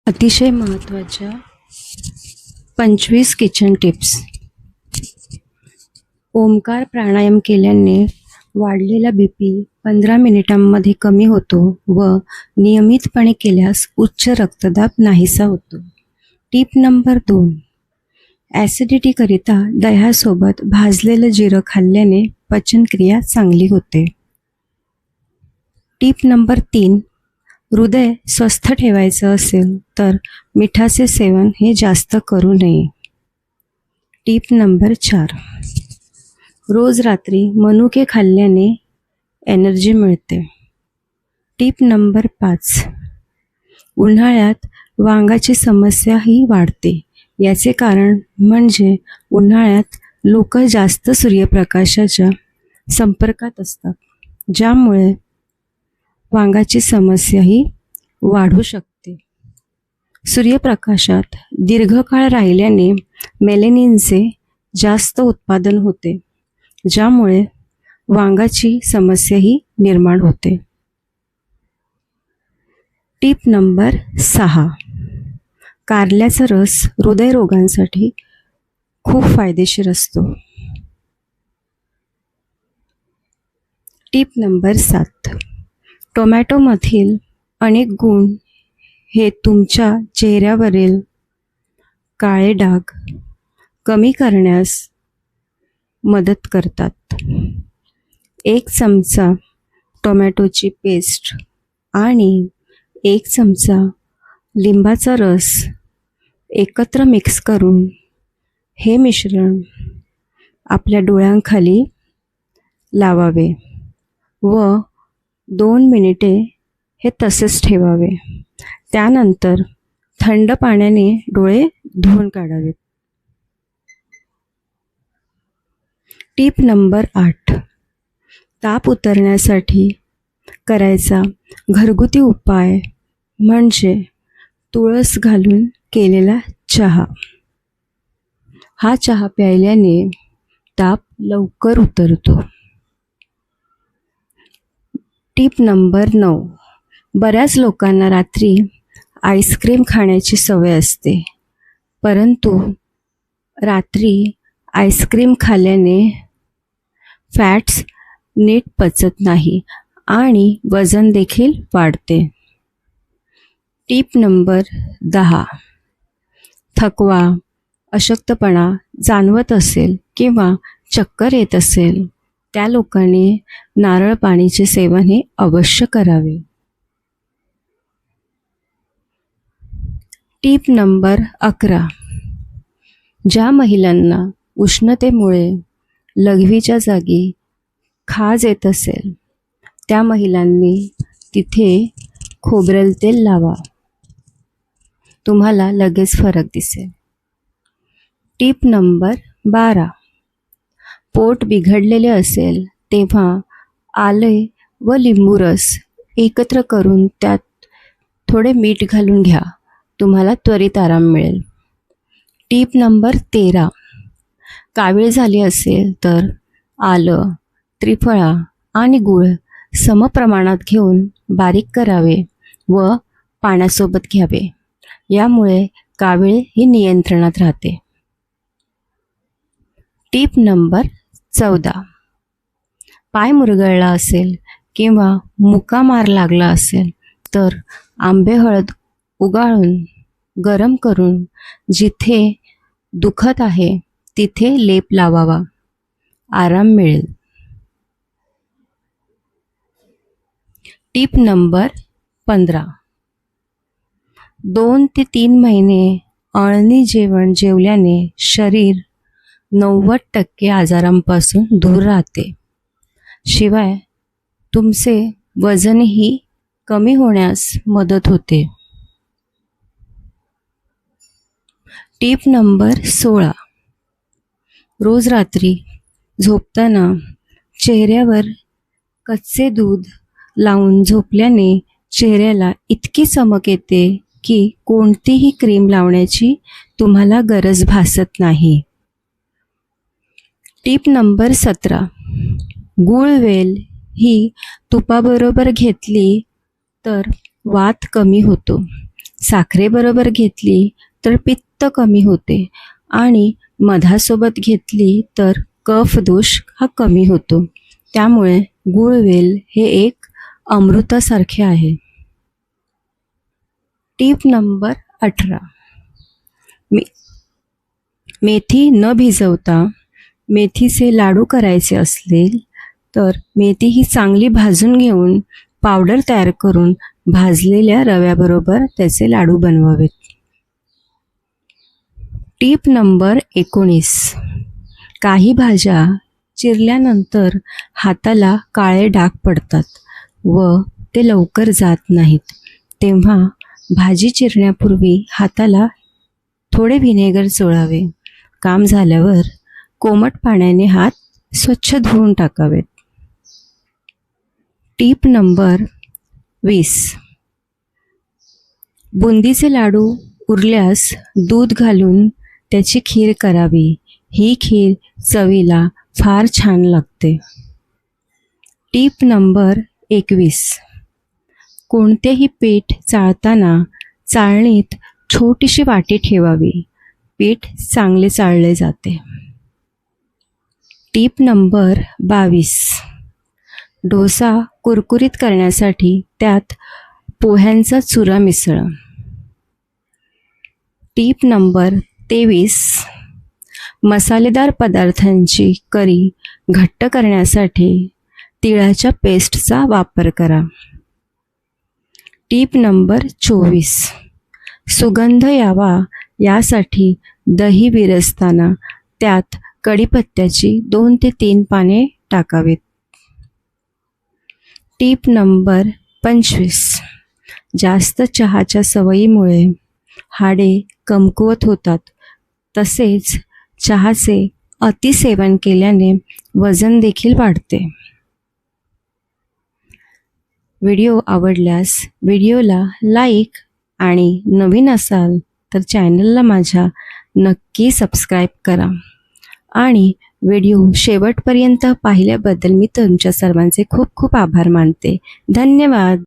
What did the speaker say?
अतिशय महत्त्वाच्या 25 kitchen tips. Omkar प्राणायाम केल्याने वाढलेला BP 15 मिनिटांमध्ये कमी होतो व नियमितपणे केल्यास उच्च रक्तदाब नाहीसा होतो. Tip number 2. ॲसिडिटीकरिता दह्यासोबत भाजलेलं जिरं खाल्ल्याने पचनक्रिया चांगली होते. Tip number 3. हृदय स्वस्थ ठेवायचं असेल तर मिठाचे सेवन हे जास्त करू नये. Tip number 4. रोज रात्री मनुके खाल्ल्याने एनर्जी मिळते. Tip number 5. उन्हाळ्यात वांगाची समस्याही वाढते. याचे कारण म्हणजे उन्हाळ्यात लोक जास्त सूर्यप्रकाशाच्या संपर्कात असतात, ज्यामुळे वांगाची समस्याही वाढू शकते. सूर्यप्रकाशात दीर्घकाळ राहिल्याने मेलेनिनचे जास्त उत्पादन होते, ज्यामुळे वांगाची समस्याही निर्माण होते. Tip number 6. कारल्याचा रस हृदयरोगांसाठी खूप फायदेशीर असतो. Tip number 7. टोमॅटोमधील अनेक गुण हे तुमच्या चेहऱ्यावरील काळे डाग कमी करण्यास मदत करतात. 1 चमचा टोमॅटोची पेस्ट आणि 1 चमचा लिंबाचा रस एकत्र मिक्स करून हे मिश्रण आपल्या डोळ्यांखाली लावावे व 2 मिनिटे हे तसेच ठेवावे. त्यानंतर थंड पाण्याने डोळे धुवून काढावेत. Tip number 8. ताप उतरण्यासाठी करायचा घरगुती उपाय म्हणजे तुळस घालून केलेला चहा. हा चहा प्यायल्याने ताप लवकर उतरतो. Tip number 9. बऱ्याच लोकांना रात्री आईस्क्रीम खाण्याची सवय असते, परंतु रात्री आईस्क्रीम खाल्ल्याने फॅट्स नीट पचत नाही आणि वजन देखील वाढते. Tip number 10. थकवा, अशक्तपणा जाणवत असेल किंवा चक्कर येत असेल, त्या लोकांनी नारळ पाणीचे सेवन हे अवश्य करावे. Tip number 11. ज्या महिलांना उष्णतेमुळे लघवीच्या जागी खाज येत असेल, त्या महिलांनी तिथे खोबरेल तेल लावा. तुम्हाला लगेच फरक दिसेल. Tip number 12. पोट बिघडलेले असेल तेव्हा आले व लिंबू रस एकत्र करून त्यात थोडे मीठ घालून घ्या. तुम्हाला त्वरित आराम मिळेल. Tip number 13. कावीळ झाली असेल तर आलं, त्रिफळा आणि गूळ समप्रमाणात घेऊन बारीक करावे व पाण्यासोबत घ्यावे. यामुळे कावीळ ही नियंत्रणात राहते. Tip number 14. पाय मुरगळला असेल किंवा मुका मार लागला असेल तर आंबे हळद उगाळून गरम करून जिथे दुखत आहे तिथे लेप लावावा. आराम मिळेल. Tip number 15. 2 ते 3 महिने अळणी जेवण जेवल्याने शरीर 90% आजारांपासून दूर राहते. शिवाय तुमचे वजनही कमी होण्यास मदत होते. Tip number 16. रोज रात्री झोपताना चेहऱ्यावर कच्चे दूध लावून झोपल्याने चेहऱ्याला इतकी चमक येते की कोणतीही क्रीम लावण्याची तुम्हाला गरज भासत नाही. Tip number 17. गूळवेल ही तुपाबरोबर घेतली तर वात कमी होतो. साखरेबरोबर घेतली तर पित्त कमी होते आणि मधासोबत घेतली तर कफ दोष हा कमी होतो. त्यामुळे गुळवेल हे एक अमृतासारखे आहे. टीप नंबर 18. मेथी न भिजवता मेथीचे लाडू करायचे असतील तर मेथी ही चांगली भाजून घेऊन पावडर तयार करून भाजलेल्या रव्याबरोबर त्याचे लाडू बनवावेत. टीप नंबर 19. काही भाज्या चिरल्यानंतर हाताला काळे डाग पडतात व ते लवकर जात नाहीत. तेव्हा भाजी चिरण्यापूर्वी हाताला थोडे व्हिनेगर चोळावे. काम झाल्यावर कोमट पाण्याने हात स्वच्छ धुवून टाकावेत. टीप नंबर 20. बुंदीचे लाडू उरल्यास दूध घालून त्याची खीर करावी. ही खीर चवीला फार छान लागते. टीप नंबर 21. कोणतेही पीठ चाळताना चाळणीत छोटीशी वाटी ठेवावी. पीठ चांगले चाळले जाते. टीप नंबर 22. डोसा कुरकुरीत करण्यासाठी त्यात पोह्यांचा चुरा मिसळा. टीप नंबर 23. मसालेदार पदार्थांची करी घट्ट करण्यासाठी तिळाच्या पेस्टचा वापर करा. टीप नंबर 24. सुगंध यावा यासाठी दही विरजताना त्यात कढीपत्त्याची 2 ते 3 पाने टाकावीत. टीप नंबर 25. जास्त चहाच्या सवयीमुळे हाडे कमकुवत होतात. तसेच चहाचे अतिसेवन केल्याने वजन देखील वाढते. व्हिडिओ आवडल्यास व्हिडिओला लाईक आणि नवीन असाल तर चॅनलला माझ्या नक्की सबस्क्राईब करा आणि व्हिडिओ शेवटपर्यंत पाहिल्याबद्दल मी तुमच्या सर्वांचे खूप खूप आभार मानते. धन्यवाद.